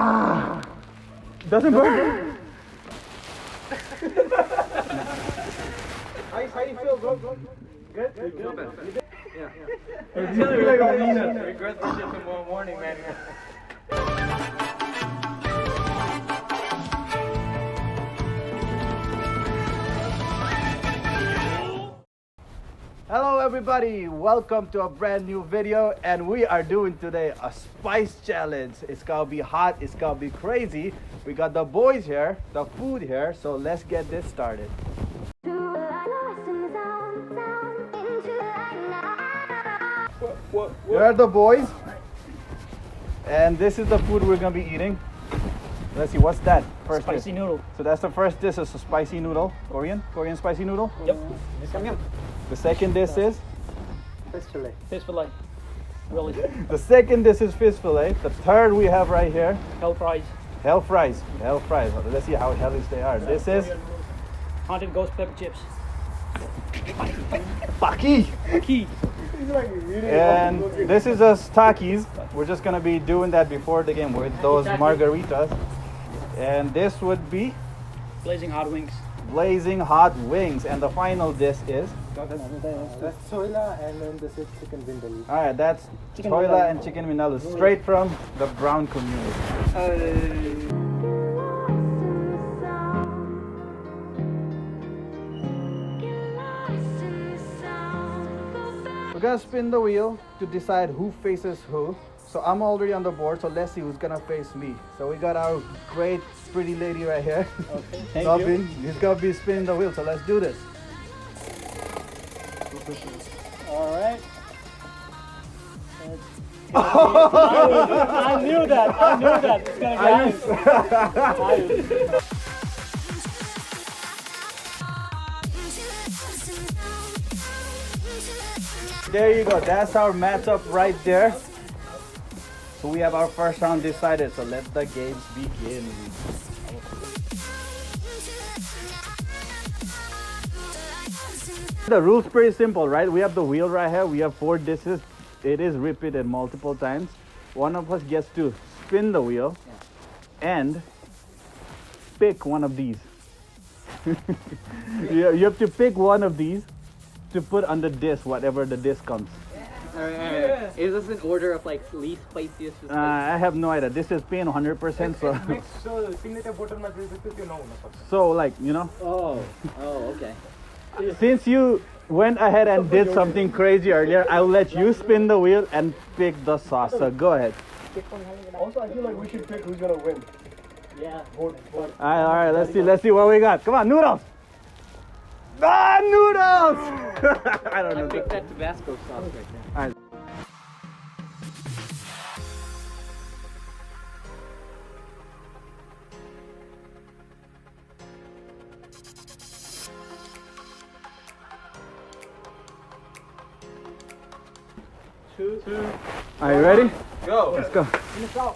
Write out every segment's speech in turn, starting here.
Doesn't burn. How you feel, bro? Good? Yeah. It's like Aminita. Regret this shit tomorrow morning, man. Hello everybody, welcome to a brand new video, and we are doing today a spice challenge. It's gonna be hot, it's gonna be crazy. We got the boys here, the food here, so let's get this started. Here are the boys, and this is the food we're gonna be eating. Let's see, what's that? First Spicy dish. noodle. So that's the first dish, is a spicy noodle. Korean spicy noodle. Yep. The second dish is Fish fillet. Really. the second dish is fish fillet. The third we have right here, Hell fries. hell fries. Hell fries. Let's see how hellish they are. This is Haunted ghost pepper chips. Paki. Key. And this is just Takis. We're just gonna be doing that before the game with those margaritas. And this would be Blazing hot wings. blazing hot wings. And the final dish is That's soila, and then this is chicken vindaloo. alright, that's Chicken toila vindaloo. and chicken vindaloo, straight from the Brhon community. We're gonna spin the wheel to decide who faces who. So I'm already on the board, so let's see who's gonna face me. So we got our great pretty lady right here. Okay. Thank Robin, he's gonna be spinning the wheel, so let's do this. Alright. I knew that. It's gonna be Ayus. There you go, that's our matchup right there. So we have our first round decided, so let the games begin. The rules pretty simple, right? We have the wheel right here, we have 4 dishes. It is repeated multiple times. One of us gets to spin the wheel and pick one of these. You have to pick one of these to put on the dish, whatever the dish comes. Alright. Is this an order of like least spiciest to I have no idea. This is pain 100%, so So, signature bottle material you know. so like, you know, Oh, okay. since you went ahead and did something crazy earlier, I'll let you spin the wheel and pick the sauce. So go ahead. Also, I feel like we should pick who's gonna win. Yeah. Vote. All right, let's see what we got. Come on, noodles. Ah, noodles! I don't I know. picked that Tabasco sauce right there. All right. Two. Are you ready? Go. Let's go. Let's go.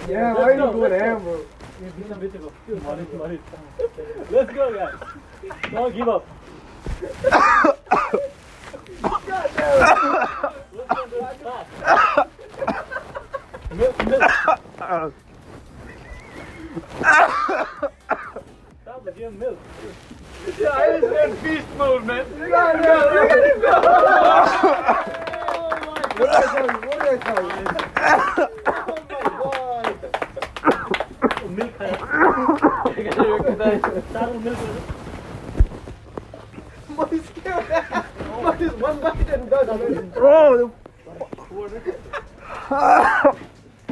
Yeah, why are you doing ham, bro? Let's go, guys. Don't give up. Stop the damn milk. Yeah, I just went beast mode, man. Look at him go! What did I tell you? Milk. Saddle milk. What is that? What is one bite and done? Oh,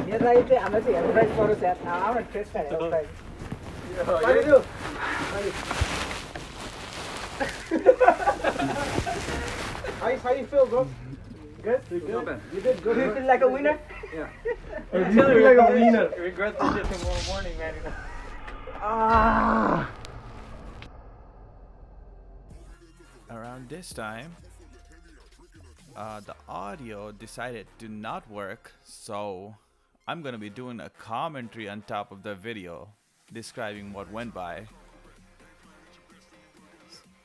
Yes, I say, I'm not saying, I'm for a set. Now, I'm a test fan. What do you do? How you feel, bro? Good? You did good. Do you feel like a winner? Yeah. You feel like a winner. Regret this shit tomorrow morning, man. Around this time, the audio decided to not work, so I'm gonna be doing a commentary on top of the video describing what went by.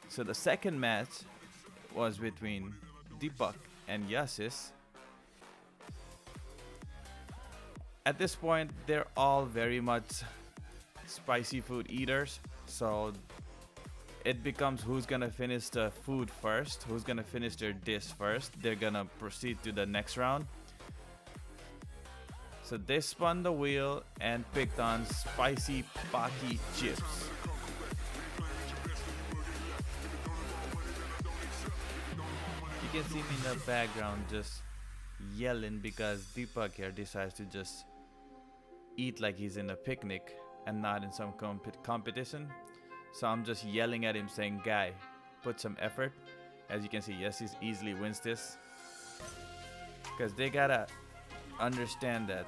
So the second match was between Deepak and Yasis. At this point, they're all very much spicy food eaters, so it becomes who's gonna finish the food first, who's gonna finish their dish first. They're gonna proceed to the next round. So they spun the wheel and picked on spicy Paki chips. You can see me in the background just yelling because Deepak here decides to just eat like he's in a picnic and not in some competition. So I'm just yelling at him saying, guy, put some effort. As you can see, yes, he easily wins this. Because they gotta understand that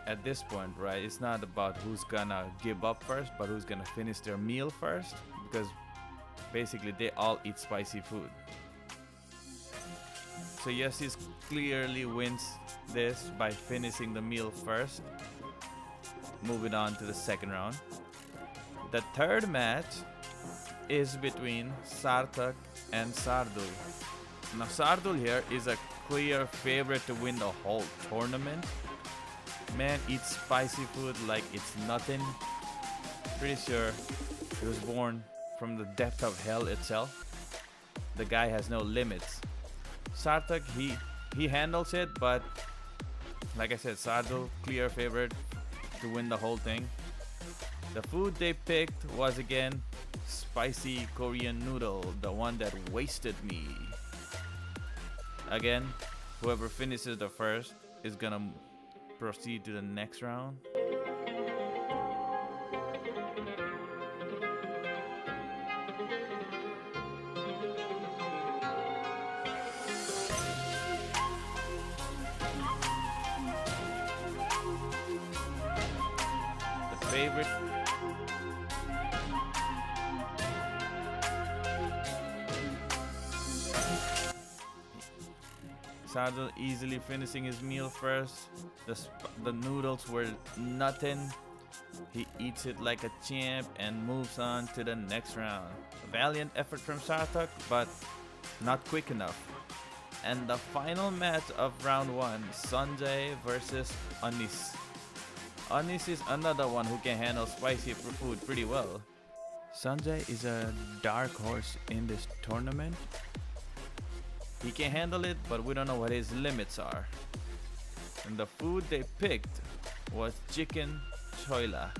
at this point, right, it's not about who's gonna give up first, but who's gonna finish their meal first. Because basically they all eat spicy food. So yes, he clearly wins this by finishing the meal first. Moving on to the second round. The third match is between Sarthak and Sardul. Now Sardul here is a clear favorite to win the whole tournament. Man eats spicy food like it's nothing. Pretty sure he was born from the depth of hell itself. The guy has no limits. Sarthak, he handles it, but like I said, Sardul, clear favorite to win the whole thing. The food they picked was again spicy Korean noodle, the one that wasted me. Again, whoever finishes the first is gonna proceed to the next round. The favorite Sardal easily finishing his meal first. The noodles were nothing. He eats it like a champ and moves on to the next round. A valiant effort from Sarthak, but not quick enough. And the final match of round 1, Sanjay versus Anis. Anis is another one who can handle spicy food pretty well. Sanjay is a dark horse in this tournament. He can handle it, but we don't know what his limits are. And the food they picked was chicken choila.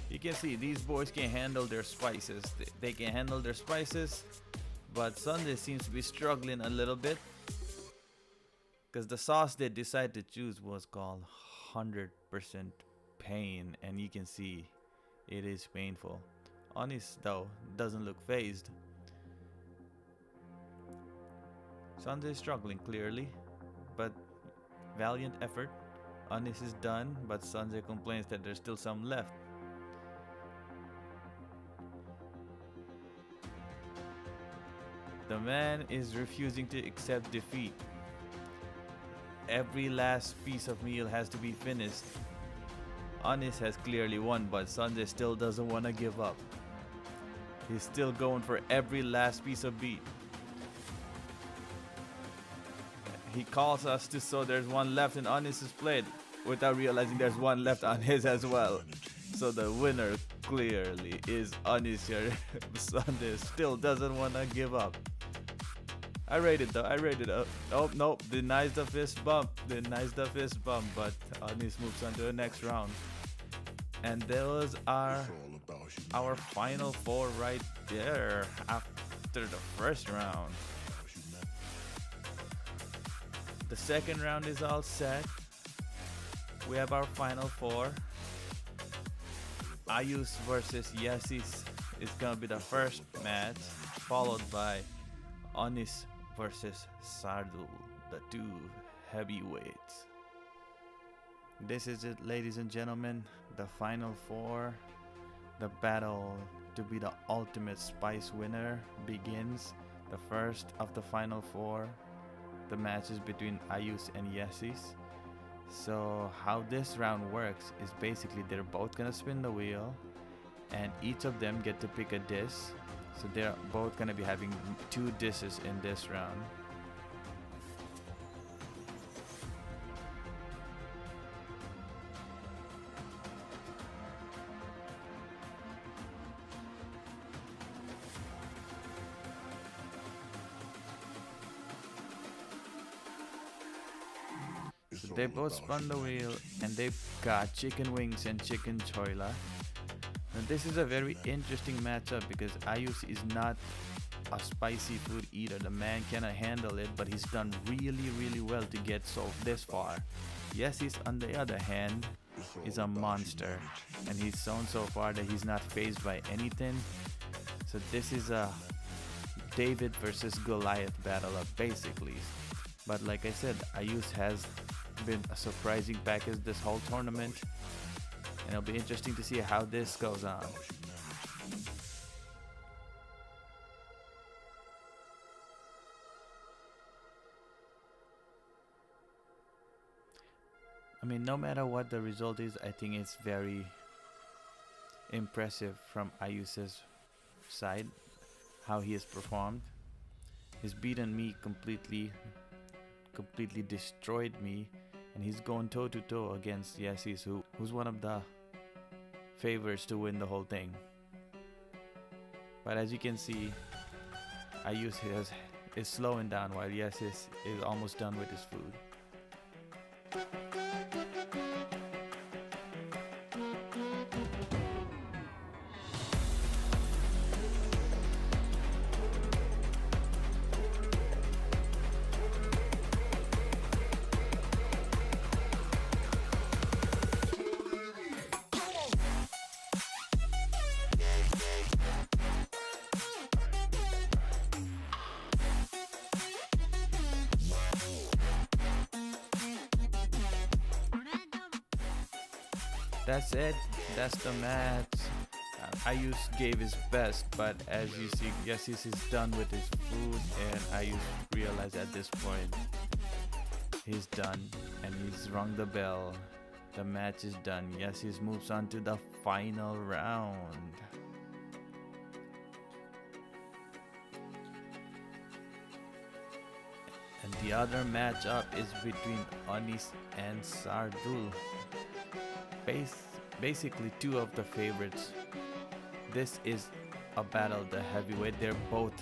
You can see these boys can handle their spices. They can handle their spices, but Sunday seems to be struggling a little bit because the sauce they decided to choose was called 100% pain, and you can see it is painful. Anis though doesn't look phased. Sunday is struggling clearly, but valiant effort. Anis is done, but Sanjay complains that there's still some left. The man is refusing to accept defeat. Every last piece of meal has to be finished. Anis has clearly won, but Sanjay still doesn't want to give up. He's still going for every last piece of meat. He calls us to so there's one left in Anis's plate without realizing there's one left on his as well. So the winner clearly is Anis here. Sanjay still doesn't want to give up. I rated though, I rated up. Oh, nope, denies the fist bump. Denies the fist bump, but Anis moves on to the next round. And those are our final 4 right there after the first round. The second round is all set. We have our final 4. Ayus versus Yasis is gonna be the first match, followed by Anis versus Sardul, the 2 heavyweights. This is it, ladies and gentlemen, the final 4, the battle to be the ultimate spice winner begins. The first of the final 4. The match is between Ayus and Yesis. So how this round works is basically they're both gonna spin the wheel and each of them get to pick a dish. So they're both gonna be having 2 dishes in this round. So they both spun the wheel and they've got chicken wings and chicken choila. Now this is a very interesting matchup because Ayus is not a spicy food eater. The man cannot handle it, but he's done really well to get this far. Yesis on the other hand is a monster and he's shown so far that he's not fazed by anything. So this is a David versus Goliath battle basically. But like I said, Ayus has been a surprising package this whole tournament, and it'll be interesting to see how this goes on. I mean, no matter what the result is, I think it's very impressive from Ayus's side how he has performed. He's beaten me completely destroyed me, and he's going toe to toe against Yesis, who's one of the favorites to win the whole thing. But as you can see, Ayus is slowing down while Yesis is almost done with his food. That's it. That's the match. Ayus gave his best, but as you see, Yesis is done with his food, and Ayus realized at this point he's done, and he's rung the bell. The match is done. Yesis moves on to the final round. And the other matchup is between Anis and Sardul. Basically 2 of the favorites. This is a battle of the heavyweight. They both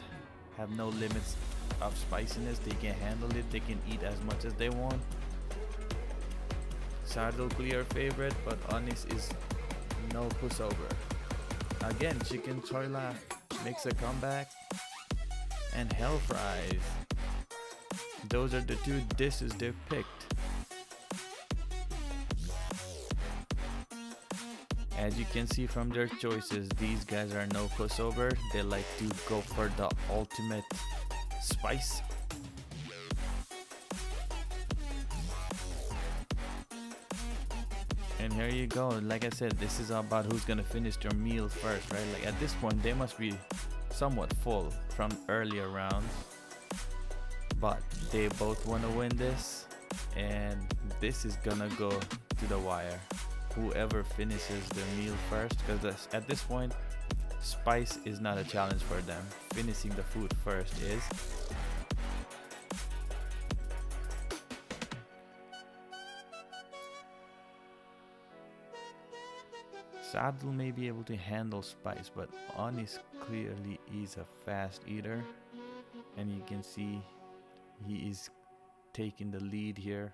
have no limits of spiciness. They can handle it. They can eat as much as they want. Sardul clear favorite, but Anis is no pushover. Again, chicken choila makes a comeback, and hell fries. Those are the 2 dishes they've picked. As you can see from their choices, these guys are no pushover. They like to go for the ultimate spice. And here you go. Like I said, this is about who's gonna finish their meal first, right? Like at this point, they must be somewhat full from earlier rounds. But they both want to win this, and this is gonna go to the wire. Whoever finishes the meal first, because at this point spice is not a challenge for them. Finishing the food first is. Sardul may be able to handle spice, but Anis clearly is a fast eater, and you can see he is taking the lead here.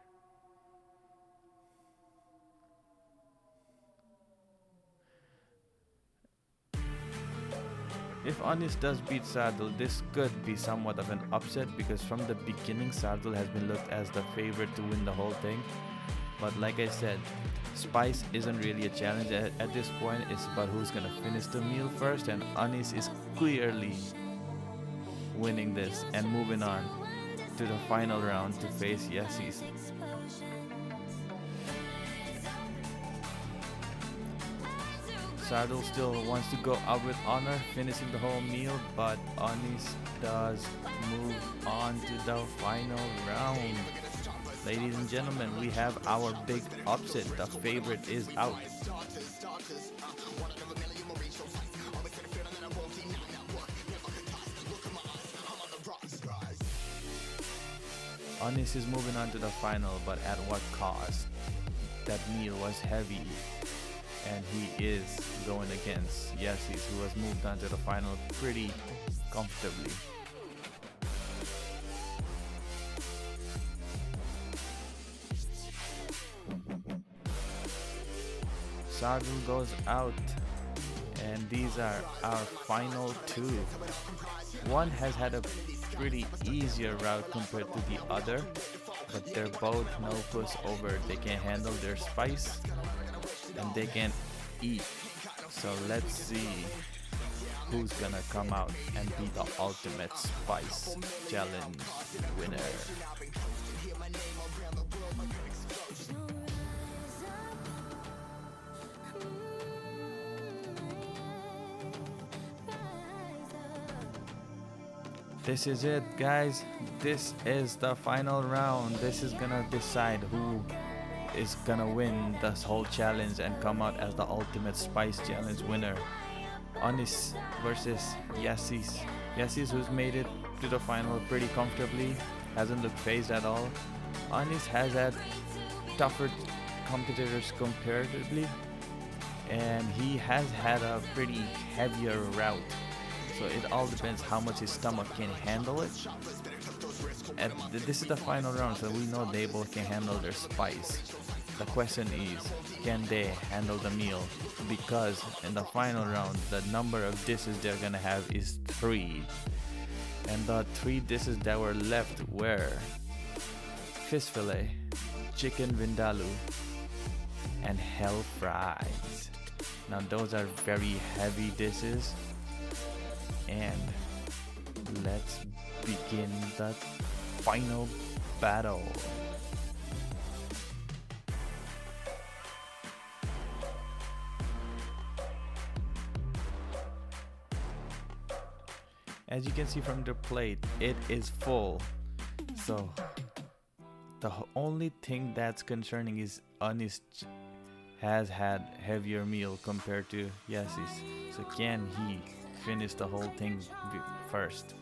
If Anis does beat Sardul, this could be somewhat of an upset because from the beginning Sardul has been looked as the favorite to win the whole thing. But like I said, spice isn't really a challenge at this point. It's about who's gonna finish the meal first, and Anis is clearly winning this and moving on to the final round to face Yesis. Sardul still wants to go out with honor, finishing the whole meal, but Anis does move on to the final round. Ladies and gentlemen, we have our big upset. The favorite is out. Anis is moving on to the final, but at what cost? That meal was heavy, and he is going against Yesis, who has moved on to the final pretty comfortably. Sardul goes out, and these are our final two. One has had a pretty easier route compared to the other, but they're both no pushover. They can handle their spice and they can eat. So let's see who's gonna come out and be the ultimate spice challenge winner. This is it, guys. This is the final round. This is gonna decide who is gonna win this whole challenge and come out as the ultimate spice challenge winner. Anis versus Yesis. Yesis, who's made it to the final pretty comfortably, hasn't looked phased at all. Anis has had tougher competitors comparatively, and he has had a pretty heavier route. So it all depends how much his stomach can handle it. And this is the final round, so we know they both can handle their spice. The question is, can they handle the meal? Because in the final round, the number of dishes they're gonna have is 3. And the 3 dishes that were left were fish fillet, chicken vindaloo, and hell fries. Now those are very heavy dishes. And let's begin the final battle. As you can see from the plate, it is full. So the only thing that's concerning is Anis has had heavier meal compared to Yesis. So can he finish the whole thing first?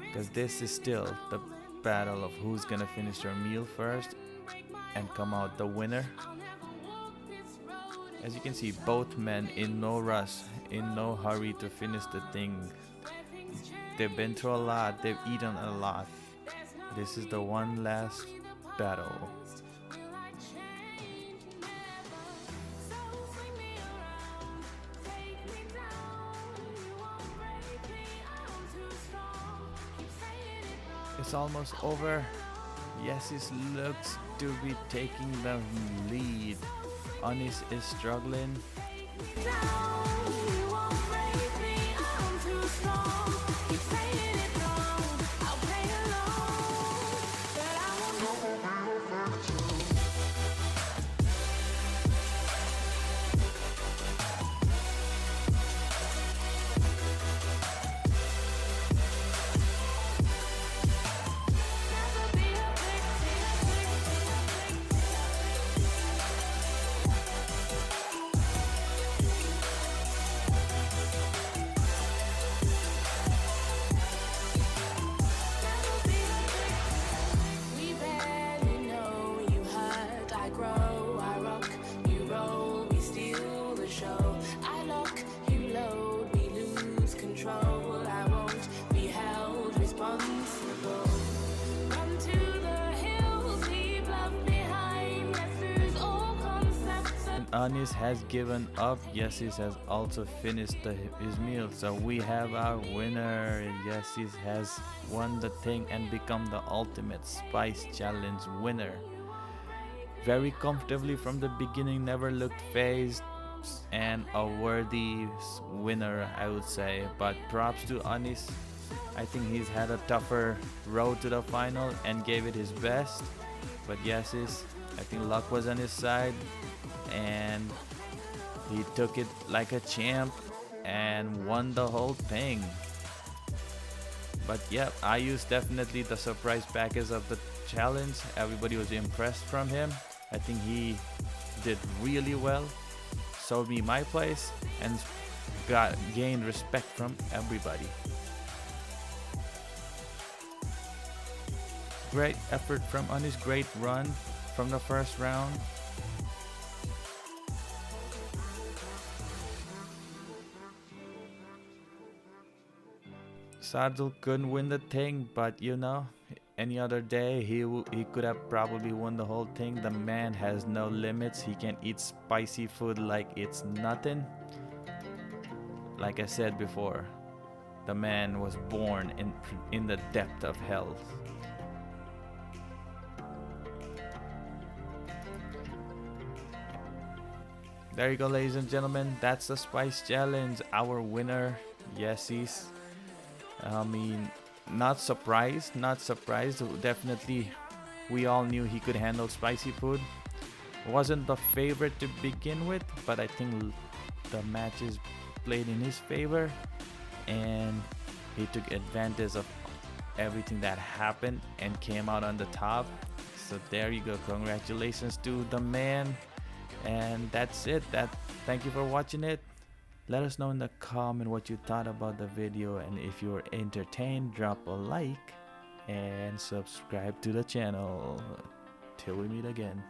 Because this is still the battle of who's gonna finish their meal first and come out the winner. As you can see, both men in no rush, in no hurry to finish the thing. They've been through a lot, they've eaten a lot. This is the one last battle. It's almost over. Yesis looks to be taking the lead. Anis is struggling. Anis has given up. Yesis has also finished his meal. So we have our winner. Yesis has won the thing and become the ultimate spice challenge winner. Very comfortably from the beginning, never looked phased, and a worthy winner, I would say. But props to Anis. I think he's had a tougher road to the final and gave it his best. But Yesis, I think luck was on his side, and He took it like a champ and won the whole thing. But yep, I used definitely the surprise package of the challenge. Everybody was impressed from him. I think he did really well, sold me my place, and gained respect from everybody. Great effort from Anis, great run from the first round. Sardul couldn't win the thing, but you know, any other day he could have probably won the whole thing. The man has no limits. He can eat spicy food like it's nothing. Like I said before, the man was born in the depth of hell. There you go, ladies and gentlemen. That's the spice challenge. Our winner, Yesis. I mean, not surprised. Definitely, we all knew he could handle spicy food. Wasn't the favorite to begin with, but I think the matches played in his favor, and he took advantage of everything that happened and came out on the top. So there you go. Congratulations to the man. And that's it. Thank you for watching it. Let us know in the comment what you thought about the video, and if you were entertained, drop a like and subscribe to the channel. Till we meet again.